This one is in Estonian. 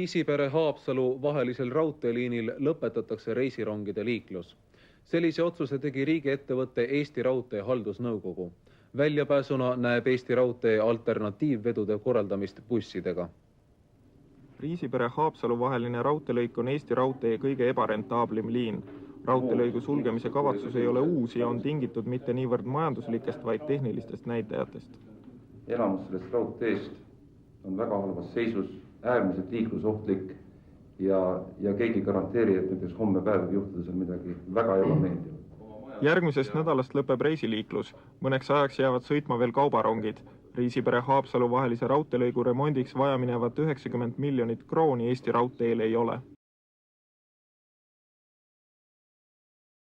Riisipere-Haapsalu vahelisel raudteeliinil lõpetatakse reisirongide liiklus. Sellise otsuse tegi riigiettevõtte Eesti Raudtee haldusnõukogu. Väljapääsuna näeb Eesti Raudtee alternatiivvedude korraldamist bussidega. Riisipere-Haapsalu vaheline raudteelõik on Eesti Raudtee kõige ebarentaablim liin. Raudteelõigu sulgemise kavatsus ei ole uus ja on tingitud mitte niivõrd majanduslikest, vaid tehnilistest näitajatest. Enamus sellest raudteest on väga halvas seisus, äärmiselt liiklusohtlik ja keegi garanteeri, et näiteks homme päev juhtuda seal midagi väga ebameeldivat. Järgmisest nädalast lõpeb reisiliiklus. Mõneks ajaks jäävad sõitma veel kaubarongid. Riisipere-Haapsalu vahelise raudteelõigu remondiks vajaminevat 90 miljonit krooni Eesti Raudteel ei ole.